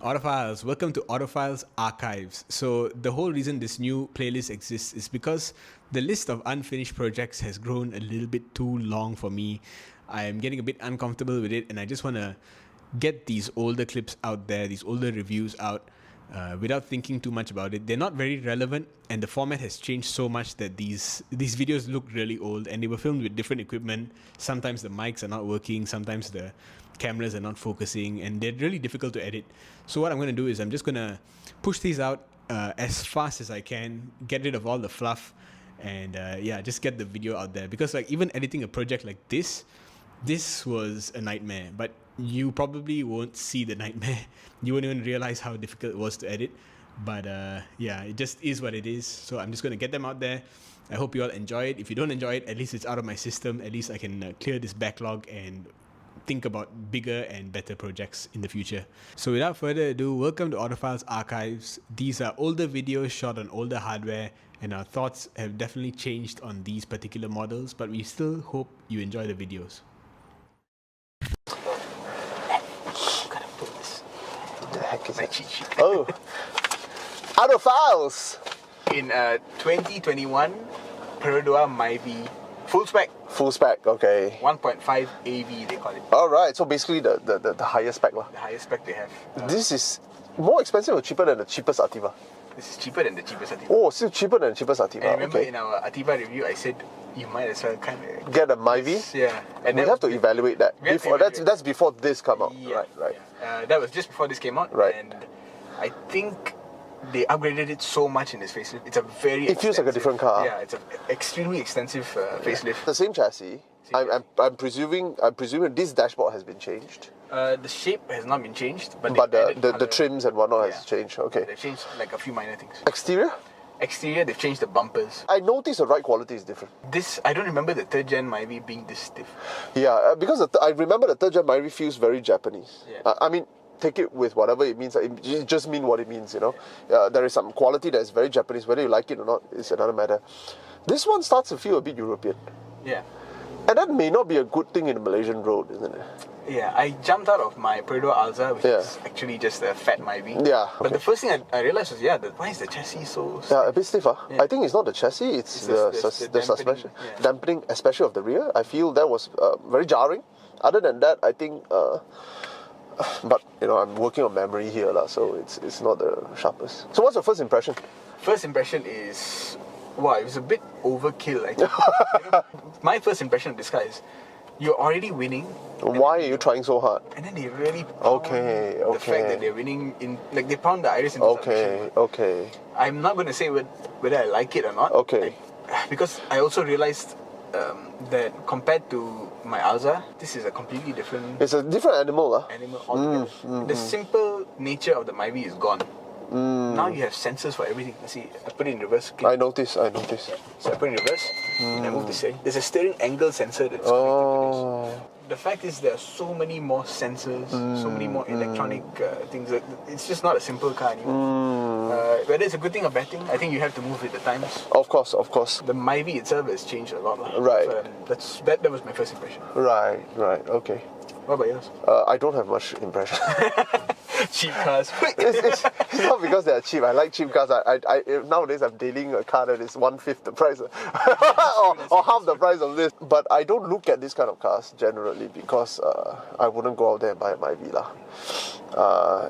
Autophiles, welcome to Autophiles Archives. So, the whole reason this new playlist exists is because the list of unfinished projects has grown a little bit too long for me. I'm getting a bit uncomfortable with it, and I just want to get these older clips out there, these older reviews out, without thinking too much about it. They're not very relevant, and the format has changed so much that these videos look really old, and they were filmed with different equipment. Sometimes the mics are not working, sometimes the cameras are not focusing, and they're really difficult to edit. So what I'm going to do is I'm just going to push these out as fast as I can, get rid of all the fluff, and just get the video out there. Because like even editing a project like this was a nightmare, but you probably won't see the nightmare. You won't even realize how difficult it was to edit. But it just is what it is. So I'm just going to get them out there. I hope you all enjoy it. If you don't enjoy it, at least it's out of my system. At least I can clear this backlog and think about bigger and better projects in the future. So without further ado, welcome to Autophiles Archives. These are older videos shot on older hardware, and our thoughts have definitely changed on these particular models, but we still hope you enjoy the videos. What the heck is that? Oh, Autophiles! In 2021 Perodua Myvi full spec Full spec, okay. 1.5 AV they call it. Alright, so basically the higher spec lah. The highest spec they have. This is more expensive or cheaper than the cheapest Ativa? This is cheaper than the cheapest Ativa. Oh, still cheaper than the cheapest Ativa. And remember okay. in our Ativa review I said you might as well kind of Get a Myvi? Yeah. And we have to evaluate that. We have to Before, evaluate. that's before this come out. Yeah, Right. yeah. That was just before this came out. Right. And I think they upgraded it so much in this facelift. It's a very It feels like a different car. Yeah, it's an extremely extensive facelift. The same chassis. I'm presuming this dashboard has been changed. The shape has not been changed, but The trims and whatnot has changed. Okay. They've changed like a few minor things. Exterior? Exterior, they've changed the bumpers. I noticed the ride quality is different. This, I don't remember the third gen Myvi being this stiff. Yeah, because I remember the third gen Myvi feels very Japanese. Yeah. I mean, take it with whatever it means. It just mean what it means, you know. There is some quality that is very Japanese. Whether you like it or not is another matter. This one starts to feel a bit European. Yeah. And that may not be a good thing in a Malaysian road, isn't it? Yeah, I jumped out of my Perodua Alza, which is actually just a fat Myvi. Yeah. But the first thing I realized was, why is the chassis so stiff? Yeah, a bit stiffer. Yeah. I think it's not the chassis, it's the suspension. Yeah. Dampening, especially of the rear. I feel that was very jarring. Other than that, I think... but, you know, I'm working on memory here, so it's not the sharpest. So what's your first impression? First impression is, wow, it was a bit overkill, I think. You know, my first impression of this car is, you're already winning. Why are you trying so hard? And then they really pound the fact that they're winning in, like they pound the iris into submission. Okay. I'm not going to say whether I like it or not. Okay. Because I also realized that compared to my Alza, this is a completely different It's a different animal. animal altogether. The simple nature of the Myvi is gone. Now you have sensors for everything. Let's see, I put it in reverse. Okay. I noticed. So I put it in reverse, and I move the steering. There's a steering angle sensor that's connected to this. The fact is there are so many more sensors, so many more electronic things. It's just not a simple car anymore. Whether it's a good thing or bad thing, I think you have to move with the times. Of course. The Myvi itself has changed a lot. Right. So that was my first impression. Right. Okay. What about yours? I don't have much impression. Cheap cars. it's not because they are cheap. I like cheap cars. Nowadays I'm dealing a car that is 1/5 the price or half the price of this. But I don't look at this kind of cars generally because I wouldn't go out there and buy my Myvi.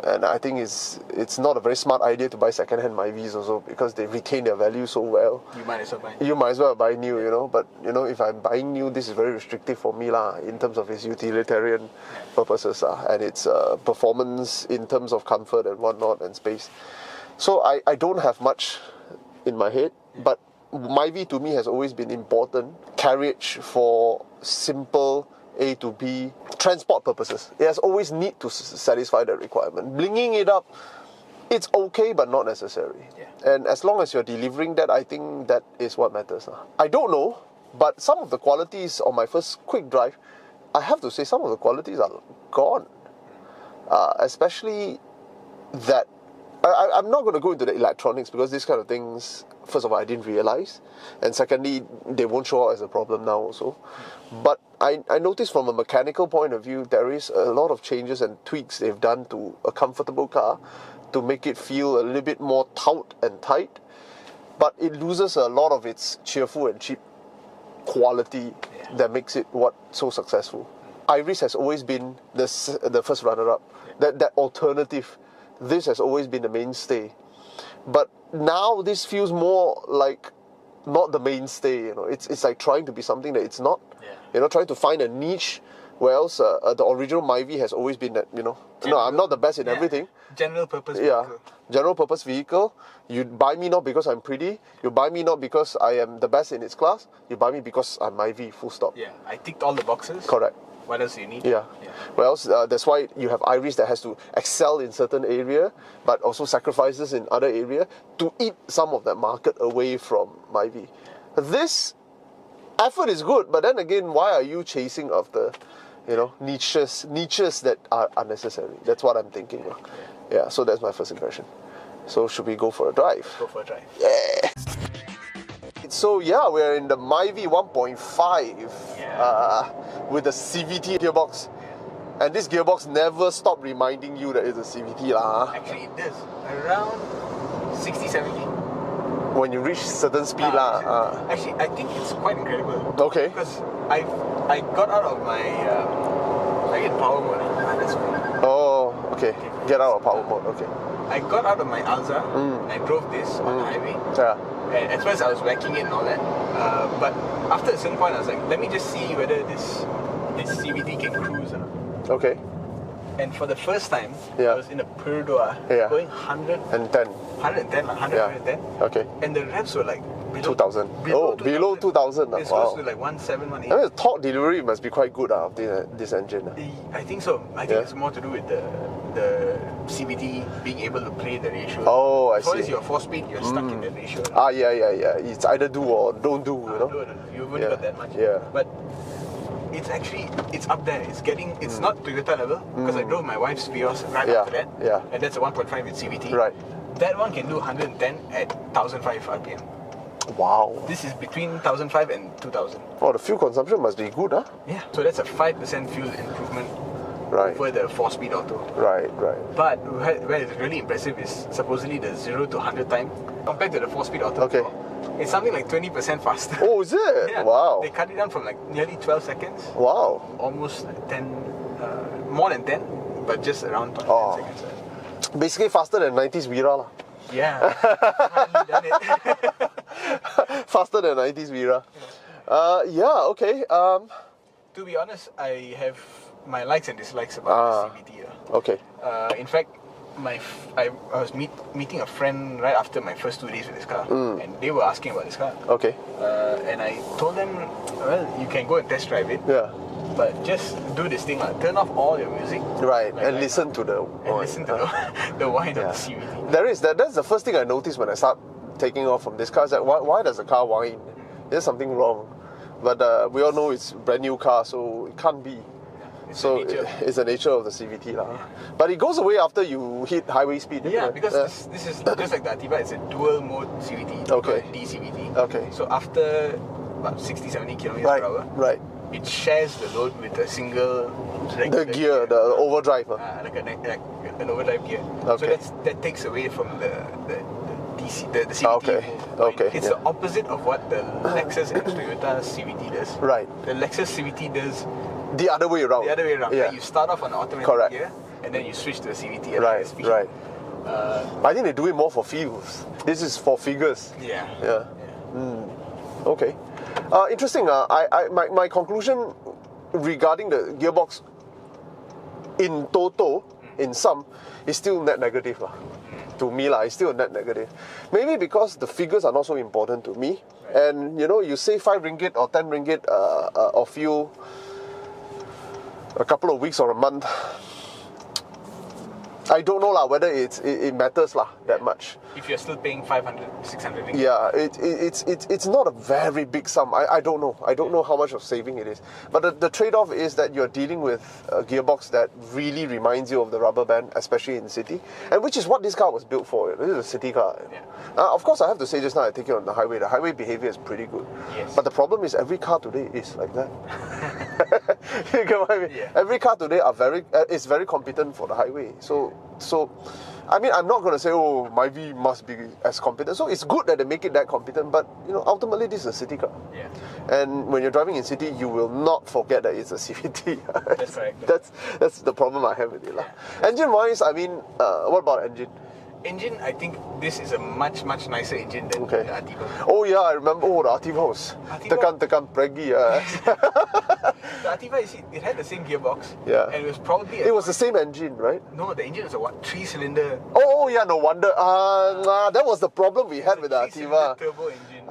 And I think it's not a very smart idea to buy second-hand Myvis also because they retain their value so well. You might as well buy. You might as well buy new, you know. But you know, if I'm buying new, this is very restrictive for me in terms of its utilitarian purposes and its performance in terms of comfort and whatnot and space. So I don't have much in my head, but Myvi to me has always been important. Carriage for simple A to B transport purposes. It has always need to satisfy that requirement. Blinging it up, it's okay, but not necessary. Yeah. And as long as you're delivering that, I think that is what matters. I don't know, but some of the qualities on my first quick drive, I have to say some of the qualities are gone. Especially that, I'm not going to go into the electronics because these kind of things, first of all, I didn't realize. And secondly, they won't show up as a problem now also. But I noticed from a mechanical point of view, there is a lot of changes and tweaks they've done to a comfortable car to make it feel a little bit more taut and tight, but it loses a lot of its cheerful and cheap quality that makes it so successful. Iris has always been the first runner-up. That alternative, this has always been the mainstay. But now this feels more like not the mainstay. You know, it's like trying to be something that it's not. Yeah. You know, trying to find a niche. Whereas the original Myvi has always been that, you know, no, I'm not the best in everything. General purpose vehicle. General purpose vehicle. You buy me not because I'm pretty. You buy me not because I am the best in its class. You buy me because I'm Myvi, full stop. Yeah, I ticked all the boxes. Correct. What else do you need? Yeah. Well, that's why you have Iris that has to excel in certain area, but also sacrifices in other area to eat some of that market away from Myvi. This effort is good, but then again, why are you chasing after, you know, niches that are unnecessary? That's what I'm thinking. Yeah, so that's my first impression. So should we go for a drive? Go for a drive. Yeah. So yeah, we're in the Myvi 1.5 with the CVT gearbox. And this gearbox never stopped reminding you that it's a CVT lah. Actually, it does. Around 60, 70. When you reach certain speed lah. Actually, I think it's quite incredible. Okay. Because I got out of my I get power mode. That's cool. Oh, okay. Get out of power mode. Okay. I got out of my Alza and I drove this on the highway. Yeah. And at first I was whacking it and all that. But after a certain point, I was like, let me just see whether this CVT can cruise or not. Okay. And for the first time, Yeah. I was in a Perodua going 100, And 10. 110, 100, Yeah. 110. Okay. And the revs were like below 2,000. Below 2,000. It's Wow. supposed to be like 1,718. I mean, the torque delivery must be quite good of this engine. I think so. I think Yeah. it's more to do with the CVT being able to play the ratio. Oh, I As long as see. you're 4-speed, you're stuck in that ratio. Yeah. It's either do or don't do, you know? No, you wouldn't Yeah. got that much. Yeah. But it's actually, it's up there. It's not Toyota level, because I drove my wife's Vios right Yeah, after that. yeah. And that's a 1.5 with CVT. Right. That one can do 110 at 1,005 RPM. Wow. This is between 1,005 and 2,000. Oh, the fuel consumption must be good, huh? Yeah. So that's a 5% fuel improvement Right. over the 4-speed auto. Right. But where it's really impressive is supposedly the 0 to 100 time compared to the 4-speed auto. Okay. It's something like 20% faster. Oh, is it? Yeah. Wow. They cut it down from like nearly 12 seconds, Wow. almost like 10, more than 10, but just around 10 Oh. seconds. Basically faster than 90s Vira lah. Yeah. Finally done it. Faster than 90s Vira. Yeah, okay. To be honest, I have my likes and dislikes about the CVT. Okay. In fact, I was meeting a friend right after my first 2 days with this car, and they were asking about this car. Okay. And I told them, well, you can go and test drive it, Yeah. but just do this thing, turn off all your music. Right. Like and right listen now, to the and listen to the whine Yeah. of the CVT. That's the first thing I noticed when I start taking off from this car. Is that why does the car whine? There's something wrong. But we all know it's a brand new car, so it can't be. It's So the nature. it's the nature of the CVT lah. But it goes away after you hit highway speed. Yeah, right? because this is just like the Atiba, it's a dual mode CVT, Okay. DCVT. Okay. So after about 60, 70 kilometers Right. per hour, Right. it shares the load with a single The gear, the overdrive. like an overdrive gear. Okay. So that takes away from the CVT. Okay, mode. okay, It's yeah. the opposite of what the Lexus and Toyota CVT does. Right. The Lexus CVT does The other way around. the other way around. Yeah. Like you start off on an automatic Correct. gear, and then you switch to a CVT at Right. higher speed. Right. I think they do it more for feels. This is for figures. Yeah. Yeah. Okay. Interesting. My conclusion regarding the gearbox in total, in sum, is still net negative lah. To me lah, it's still a net negative. Maybe because the figures are not so important to me. And you save 5 ringgit or 10 ringgit of fuel a couple of weeks or a month. I don't know lah whether it matters lah that much. If you're still paying 500, 600 ringgit. Yeah, it's not a very big sum. I don't know. I don't know how much of saving it is. But the trade-off is that you're dealing with a gearbox that really reminds you of the rubber band, especially in city, and which is what this car was built for. This is a city car. Yeah. Of course, I have to say just now I take it on the highway. The highway behavior is pretty good. Yes. But the problem is every car today is like that. You get what I mean? Yeah. Every car today is very competent for the highway. So I mean, I'm not going to say, oh, Myvi must be as competent. So it's good that they make it that competent, but ultimately this is a city car. Yeah. And when you're driving in city, you will not forget that it's a CVT. That's right. That's the problem I have with it. Engine-wise, I mean, what about engine? Engine, I think this is a much nicer engine than the Ativa. Oh yeah, I remember. Oh, the Ativa was tekan pregi. The Ativa, you see, it had the same gearbox. Yeah. And it was probably it was the same engine, right? No, the engine was a 3-cylinder. Oh yeah, no wonder. That was the problem we had with the Ativa. Turbo engine.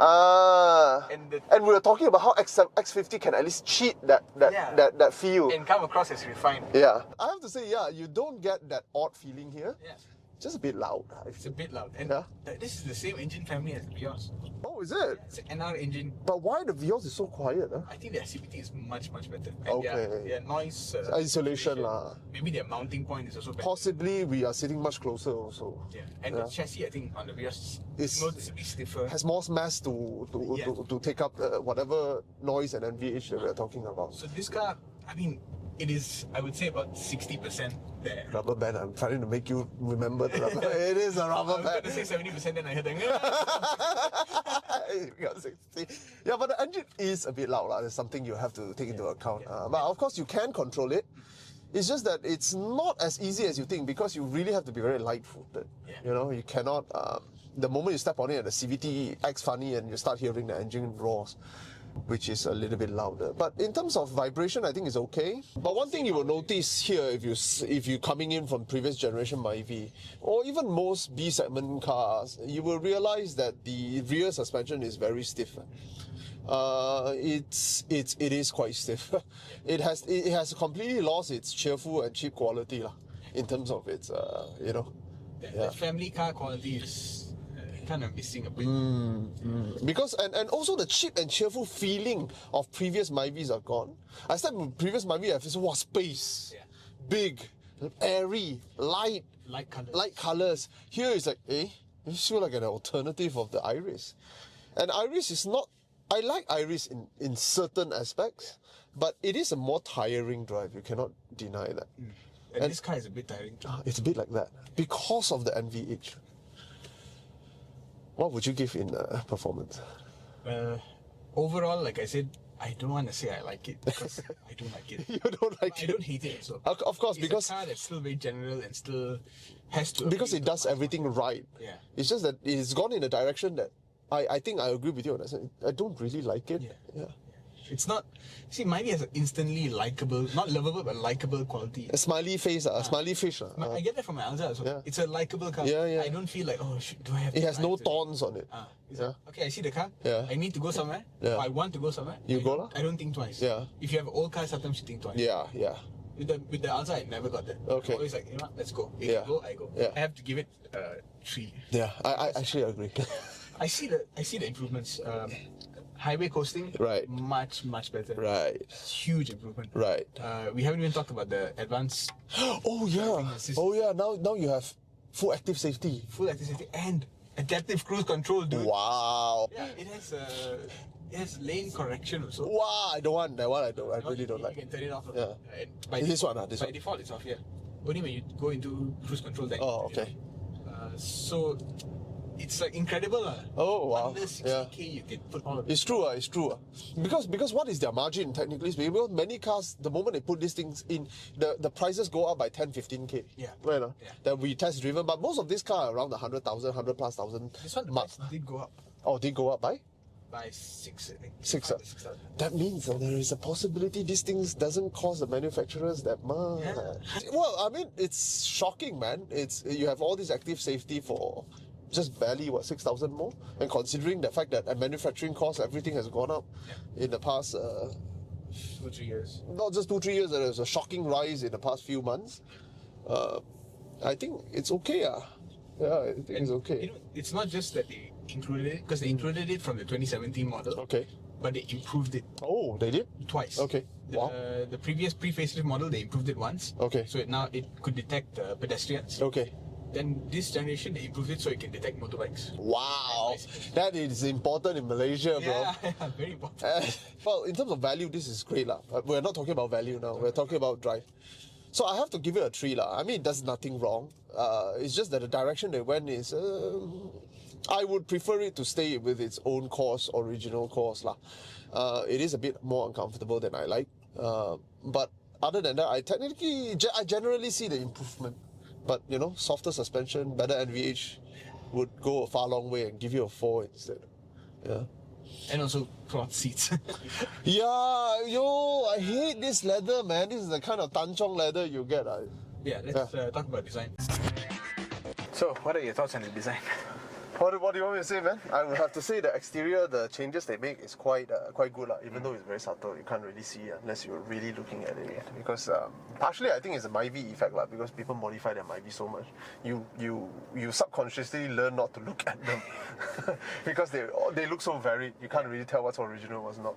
And we were talking about how X50 can at least cheat that feel. And come across as refined. Yeah. I have to say, you don't get that odd feeling here. Yeah. Just a bit loud. It's a bit loud. And this is the same engine family as the Vios. Oh, is it? It's an NR engine. But why the Vios is so quiet? I think their CVT is much better. And Okay. their noise isolation lah. Maybe their mounting point is also better. Possibly we are sitting much closer also. Yeah. And the chassis, I think, on the Vios is noticeably stiffer. Has more mass to take up whatever noise and NVH that we are talking about. So this car, I mean, it is, I would say, about 60% there. Rubber band, I'm trying to make you remember the rubber band. It is a rubber band. I was going to say 70%, then I heard that. Yeah, but the engine is a bit loud. There's something you have to take into account. But of course, you can control it. It's just that it's not as easy as you think because you really have to be very light-footed. Yeah. You cannot... the moment you step on it and the CVT acts funny and you start hearing the engine roars, which is a little bit louder. But in terms of vibration, I think it's okay. But one thing you will notice here, if you're coming in from previous generation Myvi, or even most B segment cars, you will realize that the rear suspension is very stiff. It is quite stiff. It has completely lost its cheerful and cheap quality in terms of its The family car quality is kind of missing a bit. Because and also the cheap and cheerful feeling of previous Myvis are gone. I said previous Myvi, I feel space, big, airy, light colors. Here is like, you feel like an alternative of the Iris. And Iris is not. I like Iris in certain aspects, but it is a more tiring drive. You cannot deny that. And this car is a bit tiring. It's a bit like that because of the NVH. What would you give in performance? Overall, like I said, I don't want to say I like it because I don't like it. You don't like it? I don't hate it. So of course, it's because a car that's still very general and still has to. Because it does everything right. Yeah. It's just that it's gone in a direction that I think I agree with you on that. I don't really like it. Yeah. It's not. See, Myvi has an instantly likable, not lovable, but likable quality. A smiley face, a smiley fish. I get that from my Alza as well. It's a likable car. I don't feel like, do I have to It has no drive thorns on it. Okay, I see the car. Yeah. I need to go somewhere. Or I want to go somewhere. You go lah? I don't think twice. Yeah. If you have an old car, sometimes you think twice. Yeah. With the Alza, I never got that. Okay. I'm always like, let's go. If you go, I go. Yeah. I have to give it 3. Yeah, I actually agree. I see the improvements. Highway coasting, right? Much better. Right. Huge improvement. Right. We haven't even talked about the advanced. Oh yeah. Now you have full active safety. Full active safety and adaptive cruise control, dude. Wow. Yeah, it has lane correction also. Wow, I don't want that one. I really don't like. You can turn it off. Yeah. By this one. default, it's off here. Only when you go into cruise control. Then, okay. So it's like incredible. Oh wow. Under 60k you can put all of it. It's true. Because what is their margin technically speaking? Because many cars, the moment they put these things in, the prices go up by 10-15k. Yeah. Right. That we test driven, but most of these cars are around the 100,000, 100,000+. This one the price did go up. Oh, did go up by? By 6, I think. 6. That means there is a possibility these things doesn't cost the manufacturers that much. Yeah. Well, I mean, it's shocking, man. You have all this active safety for just barely 6,000 more, and considering the fact that at manufacturing costs everything has gone up in the past 2-3 years. Not just 2-3 years. There was a shocking rise in the past few months. I think it's okay. Yeah, I think it's okay. It's not just that they included it, because they included it from the 2017 model. Okay. But they improved it. Oh, they did? Twice. Okay. Wow. The previous pre-facelift model, they improved it once. Okay. So now it could detect pedestrians. Okay. then this generation they improved it so it can detect motorbikes. Wow, that is important in Malaysia, bro. Yeah, very important. Well, in terms of value, this is great lah. But we're not talking about value now. We're talking about drive. So I have to give it a 3 lah. I mean, it does nothing wrong. It's just that the direction they went is. I would prefer it to stay with its own course, original course lah. It is a bit more uncomfortable than I like. But other than that, I generally see the improvement. But you know, softer suspension, better NVH would go a far long way and give you a 4 instead. Yeah. And also cloth seats. Yeah, yo, I hate this leather, man. This is the kind of tanchong leather you get. Yeah, let's talk about design. So, what are your thoughts on the design? What do you want me to say, man? I would have to say the exterior, the changes they make is quite good lah. Even though it's very subtle, you can't really see it unless you're really looking at it. Because partially, I think it's a Myvi effect lah. Because people modify their Myvi so much, you subconsciously learn not to look at them because they look so varied. You can't really tell what's original, what's not.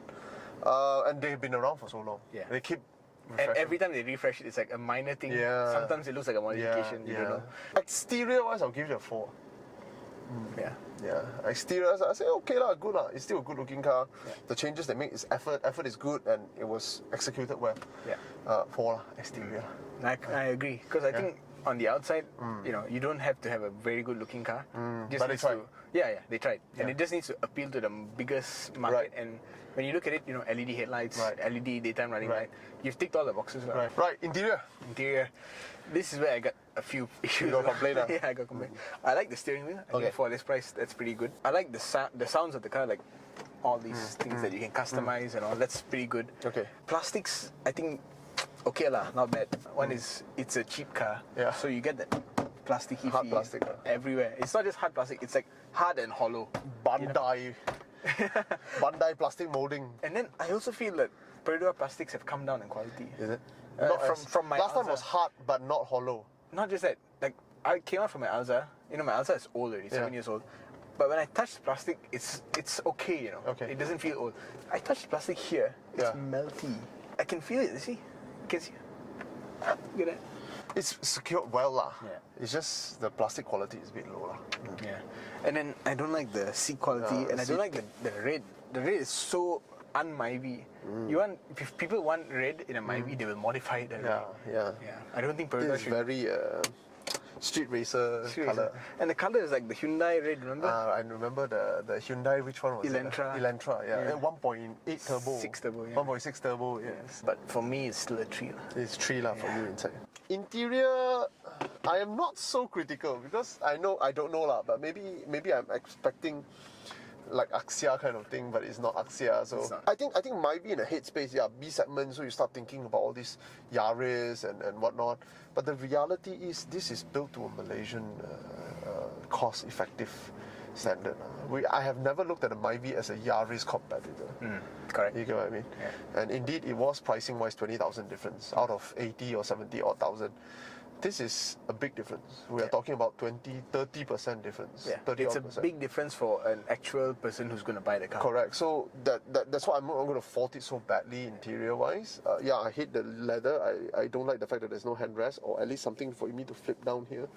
And they've been around for so long. Yeah. They keep. And every time they refresh it, it's like a minor thing. Yeah. Sometimes it looks like a modification. You don't know. Exterior-wise, I'll give it a 4. Yeah. Yeah, exterior, I say okay lah, good lah. It's still a good looking car. Yeah. The changes they make is effort. Effort is good and it was executed well. Yeah. 4 lah, exterior. I agree because I think on the outside, you know, you don't have to have a very good looking car. But they tried. They tried, and it just needs to appeal to the biggest market. And when you look at it, you know, LED headlights, LED daytime running light, you've ticked all the boxes. Right. Interior. This is where I got a few issues. You got complaint? Yeah, I got complaint. I like the steering wheel. I think for this price, that's pretty good. I like the sounds of the car, like all these things that you can customize and all. That's pretty good. Okay. Plastics, I think, okay lah, not bad. One is it's a cheap car, Yeah. so you get that plasticky Hard feel plastic, everywhere. It's not just hard plastic; it's like hard and hollow. Bandai. Bandai plastic molding. And then I also feel that Perodua plastics have come down in quality. Is it? From my last time Alza. was hard but not hollow. Not just that, like I came out from my Alza. You know, my Alza is old already, 7 years old. But when I touch the plastic, it's okay. You know, Okay. it doesn't feel old. I touch the plastic here; it's melty. I can feel it. You see, you can see. Look at that. It's secured well lah. Yeah. It's just the plastic quality is a bit low lah. Yeah, and then I don't like the seat quality, and I don't like the red. The red is so un-Myvi. If people want red in a Myvi, they will modify it. Yeah. I don't think Perodua This is should. very street racer color. And the color is like the Hyundai red. Remember? I remember the Hyundai. Which one was Elantra. it? Elantra. Yeah. 1.8 turbo. 6 turbo. Yeah. 1.6 turbo. Yes. But for me, it's still a 3. It's 3 lah for you inside. Interior, I am not so critical because I don't know lah. But maybe I'm expecting like Axia kind of thing, but it's not Axia. So It's not. I think Myvi in a headspace, B segment. So you start thinking about all these Yaris and whatnot. But the reality is, this is built to a Malaysian cost-effective standard. I have never looked at a Myvi as a Yaris competitor. Correct. You get what I mean? Yeah. And indeed, it was pricing-wise 20,000 difference out of 80 or 70 odd thousand. This is a big difference. We are talking about 30% difference. Yeah, 30 it's odd a percent. big difference for an actual person who's going to buy the car. Correct. So that's why I'm not going to fault it so badly interior-wise. I hate the leather. I don't like the fact that there's no handrest, or at least something for me to flip down here.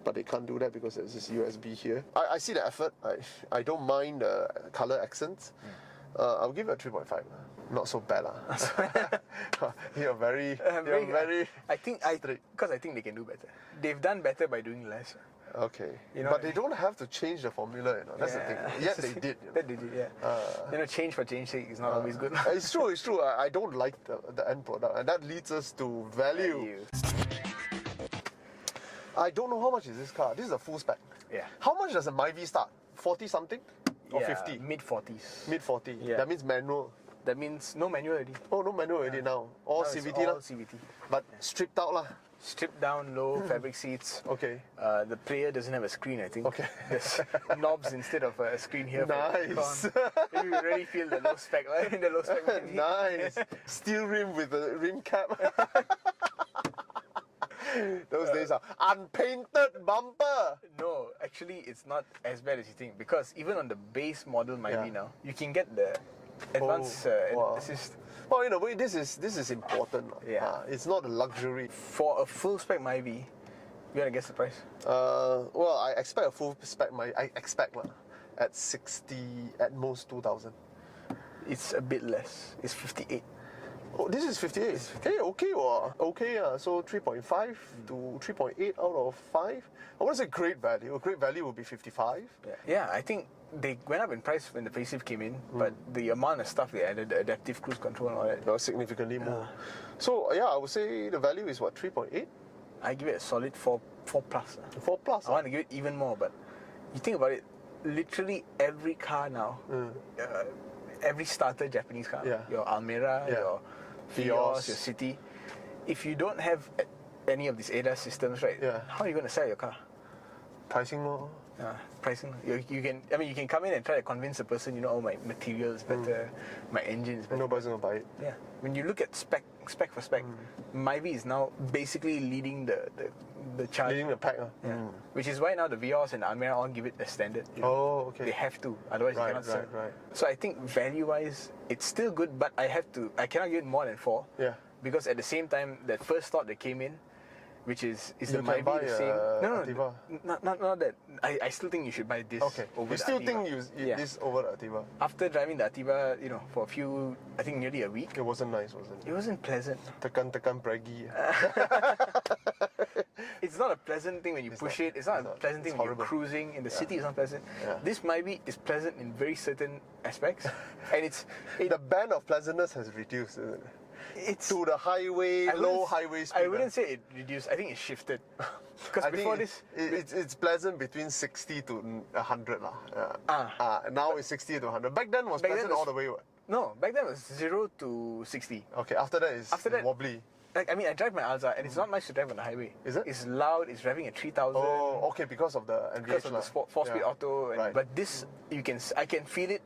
But they can't do that because there's this USB here. I see the effort. I don't mind the color accents. I'll give it a 3.5. Not so bad lah. You're very. I think because I think they can do better. They've done better by doing less. Okay. You know But what they don't have to change the formula, you know. That's the thing. Yet they did. You know. That they did, yeah. Change for change sake is not always good. It's true. I don't like the end product, and that leads us to value. I don't know how much is this car. This is a full spec. Yeah. How much does a Myvi start? 40 something? Or 50? Mid 40s. Mid 40. Yeah. That means manual. That means no manual already. Oh, no manual already now. All Now it's CVT all lah. CVT. But stripped out lah. Stripped down, low fabric seats. Okay. The player doesn't have a screen, I think. Okay. There's knobs instead of a screen here. Nice. Maybe you really feel the low spec, right? The low spec. Nice. Steel rim with a rim cap. Those days are unpainted bumper. No, actually, it's not as bad as you think, because even on the base model Myvi now, you can get the advanced wow. assist. Well, in a way, this is important. Yeah. It's not a luxury. For a full spec Myvi, You want to guess the price? Well, I expect a full spec. I expect at 60, at most 2,000. It's a bit less. It's 58. Oh, this is 58. Hey, okay, okay. So 3.5 to 3.8 out of 5. I want to say great value. A great value would be 55. Yeah, I think they went up in price when the facelift came in, but the amount of stuff they added, the adaptive cruise control and all that, No, significantly more. So yeah, I would say the value is what, 3.8? I give it a solid 4 plus. 4 plus. I want to give it even more, but you think about it, literally every car now, every starter Japanese car, your Almera, your Vios, your City, if you don't have any of these ADAS systems, right, how are you going to sell your car? Pricing more. Pricing. You can. I mean, you can come in and try to convince the person. You know, oh, my material is better, my engine is better. Nobody's gonna buy it. Yeah. When you look at spec for spec, Myvi is now basically leading the charge. Leading the pack. Which is why now the Vios and Almera all give it a standard. You know? Oh, okay. They have to, otherwise you cannot sell. Right. So I think value-wise, it's still good, but I cannot give it more than 4. Yeah. Because at the same time, that first thought that came in, which is the can Myvi buy the same? Ativa. Not that. I still think you should buy this. Okay. Over You the still Ativa. think this over the Ativa? After driving the Ativa, for a few, I think nearly a week, It wasn't nice, wasn't it? it wasn't pleasant. Tekan braggy. It's not a pleasant thing when you push it. It's not a pleasant thing when you're cruising in the city. It's not pleasant. Yeah. This Myvi is pleasant in very certain aspects, and The band of pleasantness has reduced, isn't it? it's To the highway, low highway speed. I wouldn't say it reduced. I think it shifted. Because I before think this, it's pleasant between 60 to 100 lah. Now it's 60 to 100. Back then was pleasant all the way. What? no, back then it was 0 to 60. Okay, after that it's wobbly. Like, I mean, I drive my Alza, and it's not nice to drive on the highway. Is it? It's loud. It's driving at 3,000. Oh, okay, because of the NVH Because of the four-speed auto. Right. But this, I can feel it.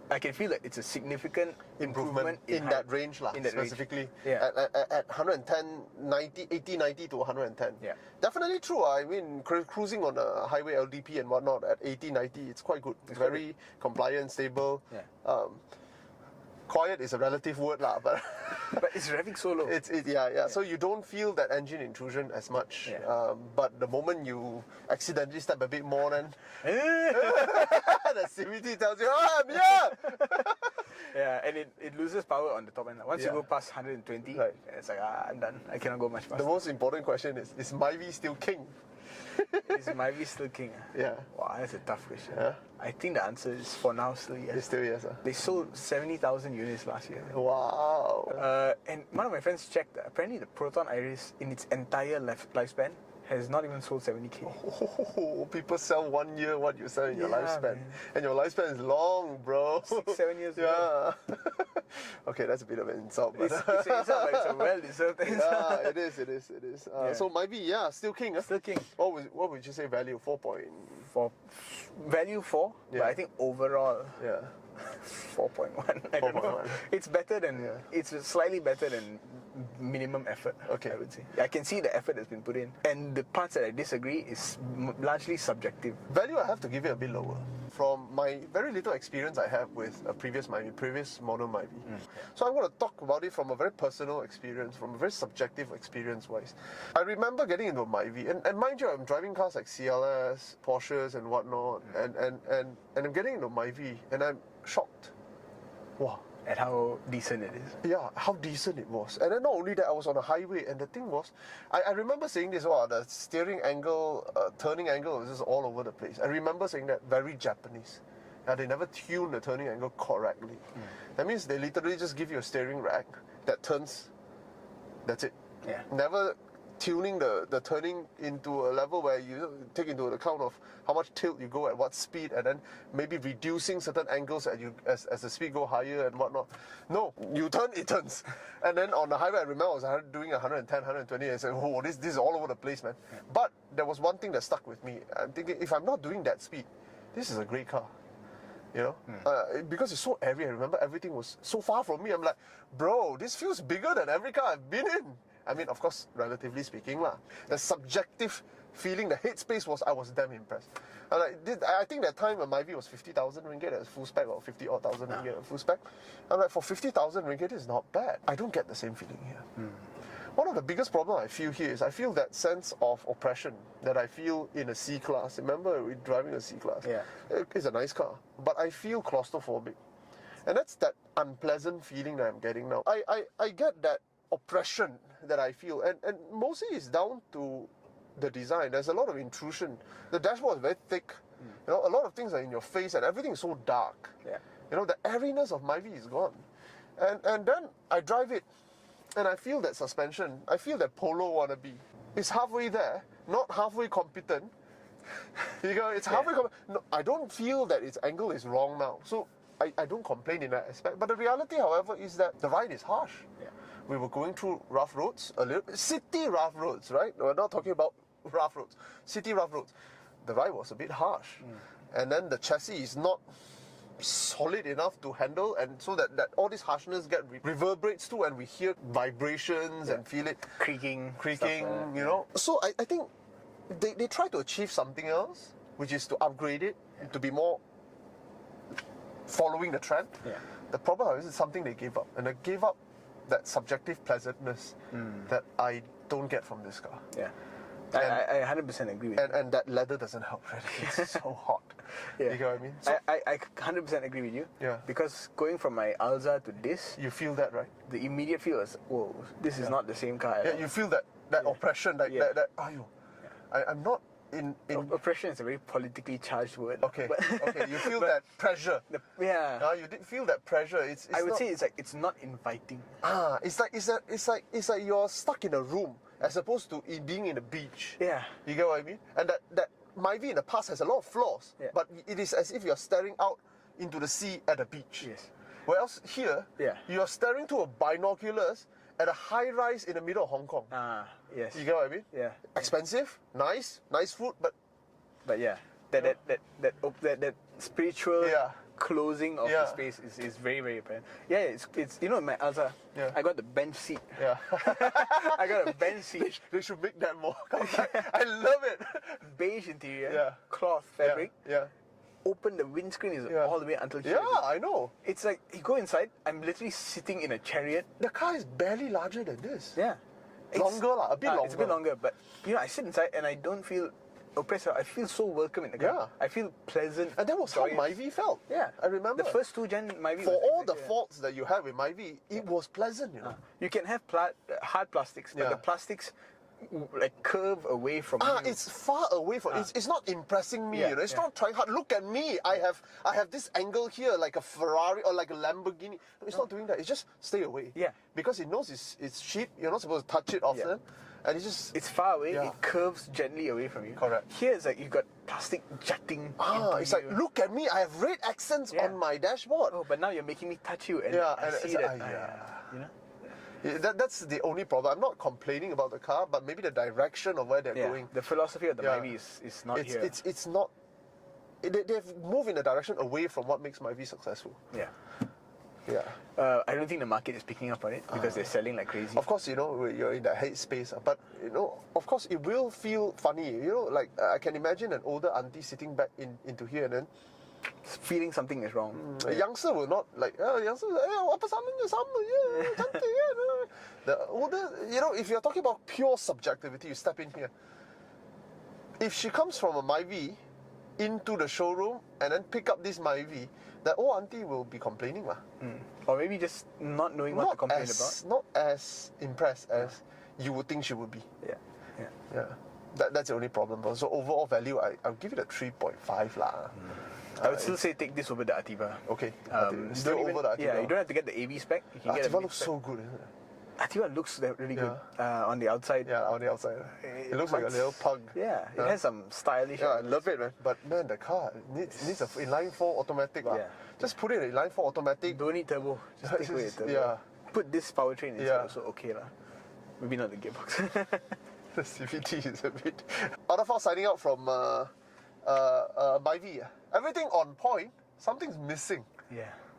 I can feel that it's a significant improvement in that range lah, specifically. Yeah. At 110, 90, 80, 90 to 110. Yeah. Definitely true. I mean, cruising on a highway LDP and whatnot at 80, 90, it's quite good. It's very compliant, stable. Yeah. Quiet is a relative word lah, but But it's revving so low. yeah. So you don't feel that engine intrusion as much. Yeah. But the moment you accidentally step a bit more, then the CVT tells you, I'm here. Yeah, and it loses power on the top end. Once you Yeah. go past 120, Right. it's like, I'm done. I cannot go much The faster. most important question is Myvi still king? Is Myvi still king? Yeah. Wow, that's a tough question. Yeah. I think the answer is for now still yes. It's still yes. They sold 70,000 units last year. Wow. And one of my friends checked that apparently the Proton Iris in its entire lifespan has not even sold 70k. Oh, people sell 1 year what you sell in your Yeah, lifespan. man. And your lifespan is long, bro. 6-7 years Yeah. Okay, that's a bit of an insult. But It's a well-deserved answer. yeah, it is. Yeah. So Myvi, still king. Huh? Still king. What would you say value? 4 point? For value 4, but Yeah. I think overall Yeah. 4.1. I don't know. 4.1. It's better than it's slightly better than minimum effort. Okay. I would say. I can see the effort that's been put in, and the parts that I disagree is largely subjective. Value, I have to give it a bit lower. From my very little experience I have with a previous model Myvi. So I want to talk about it from a very personal experience, from a very subjective experience-wise. I remember getting into a Myvi, and mind you, I'm driving cars like CLS, Porsches and whatnot, and I'm getting into Myvi, and I'm shocked. Wow. At how decent it is. Yeah, how decent it was. And then not only that, I was on a highway, and the thing was, I remember saying this, the steering angle, turning angle was just all over the place. I remember saying that, very Japanese. They never tune the turning angle correctly. That means they literally just give you a steering rack that turns, that's it. Yeah. Never tuning the turning into a level where you take into account of how much tilt you go at what speed, and then maybe reducing certain angles as the speed go higher and whatnot. No, you turn, it turns. And then on the highway, I remember I was doing 110, 120, and I said, oh, this is all over the place, man. Yeah. But there was one thing that stuck with me. I'm thinking, if I'm not doing that speed, this is a great car. You know, because it's so airy. I remember everything was so far from me. I'm like, bro, this feels bigger than every car I've been in. I mean, of course, relatively speaking, lah. The subjective feeling, the headspace was, I was damn impressed. And I think that time Myvi was 50,000 ringgit at full spec, or 50-odd thousand ringgit at full spec. I'm like, for 50,000 ringgit, it's not bad. I don't get the same feeling here. One of the biggest problems I feel here is I feel that sense of oppression that I feel in a C-Class. Remember, we're driving a C-Class. Yeah. It's a nice car, but I feel claustrophobic. And that's that unpleasant feeling that I'm getting now. I get that oppression that I feel, and mostly it's down to the design. There's a lot of intrusion. The dashboard is very thick. You know, a lot of things are in your face, and everything is so dark. Yeah. You know, the airiness of Myvi is gone. And then I drive it, and I feel that suspension. I feel that Polo wannabe. It's halfway there, not halfway competent. You know, it's halfway. No, I don't feel that its angle is wrong now. So I don't complain in that aspect. But the reality, however, is that the ride is harsh. Yeah. We were going through rough roads, a little city rough roads, right? We're not talking about rough roads, city rough roads. The ride was a bit harsh, and then the chassis is not solid enough to handle, and so that all this harshness reverberates too, and we hear vibrations and feel it Creaking, you know. So I think they try to achieve something else, which is to upgrade it to be more following the trend. Yeah. The problem is it's something they gave up, and they gave up that subjective pleasantness that I don't get from this car. Yeah. I 100% agree with you. And that leather doesn't help really. It's so hot. Yeah. You get what I mean? So I 100% agree with you. Yeah. Because going from my Alza to this, you feel that, right? the immediate feel is, whoa, this is not the same car. Yeah, you feel that oppression, that I'm not in Oppression is a very politically charged word. Okay, But okay. You feel but that pressure. Yeah. You did feel that pressure. It's I would not, say it's like it's not inviting. it's like you're stuck in a room as opposed to it being in a beach. Yeah. You get what I mean? And that Myvi in the past has a lot of flaws, Yeah. but it is as if you're staring out into the sea at a beach. Yes. Whereas here, Yeah. you're staring to a binoculars at a high rise in the middle of Hong Kong. Yes. You get what I mean? Yeah. Expensive, nice food, but But yeah, that spiritual Yeah. closing of Yeah. the space is very, very apparent. Yeah, it's in my Alza, Yeah. I got the bench seat. yeah. I got a bench seat, They should make that more. I love it. beige interior, Yeah. cloth fabric. Yeah. Open the windscreen is Yeah. all the way until here. Yeah, I know. It's like you go inside. I'm literally sitting in a chariot. The car is barely larger than this. Yeah, Longer lah, a bit It's a bit longer. longer, but I sit inside and I don't feel oppressed. I feel so welcome in the car. Yeah. I feel pleasant. And that was how joyous. Myvi felt. Yeah, I remember. the first 2 Gen Myvi. For was all the exactly that. faults that you have with Myvi, it was pleasant, you know. You can have hard plastics, but Yeah. the plastics like curve away from you. It's far away from. It's not impressing me. Yeah, You know, it's yeah. not trying hard. Look at me. I have this angle here, like a Ferrari or like a Lamborghini. No, it's not doing that. It's just stay away. Yeah. Because it knows it's cheap. You're not supposed to touch it often, and it's just. It's far away. Yeah. It curves gently away from you. Correct. Here it's like you've got plastic jutting. into It's like, you. look at me. I have red accents Yeah. on my dashboard. Oh, but now you're making me touch you, and Yeah, I and see it's- that. yeah. You know. Yeah, that's the only problem. I'm not complaining about the car, but maybe the direction of where they're Yeah. going. The philosophy of the Yeah. Myvi is not here. It's not. They've moved in a direction away from what makes Myvi successful. Yeah. Yeah. I don't think the market is picking up on it because they're selling like crazy. Of course, you're in that hate space, but of course, it will feel funny. Like I can imagine an older auntie sitting back into here, and then Feeling something is wrong. a youngster will not like. Youngster, apa salahnya sama je, cantik kan. The older, if you're talking about pure subjectivity, you step in here. If she comes from a Myvi into the showroom and then pick up this Myvi, that old auntie will be complaining lah. Or maybe just not knowing what to complain about. Not as impressed as you would think she would be. Yeah. Yeah. Yeah, that's the only problem. So overall value, I'll give it a 3.5 lah. I would still say take this over the Ativa. Okay, still don't over the Ativa. Yeah, you don't have to get the AB spec. You can get a Ativa mid looks spec. so good, isn't it? Ativa looks really good on the outside. Yeah, on the outside. It looks like a little pug. Yeah, it has some stylish. Yeah, I love it, man. But man, the car needs a inline 4 automatic. Yeah. Just put it in inline 4 automatic. Don't need turbo. Just take away the turbo. Yeah. Put this powertrain inside Yeah. also okay lah. Maybe not the gearbox. The CVT is a bit. Autophiles signing out from Myvi. Everything on point. Something's missing. Yeah.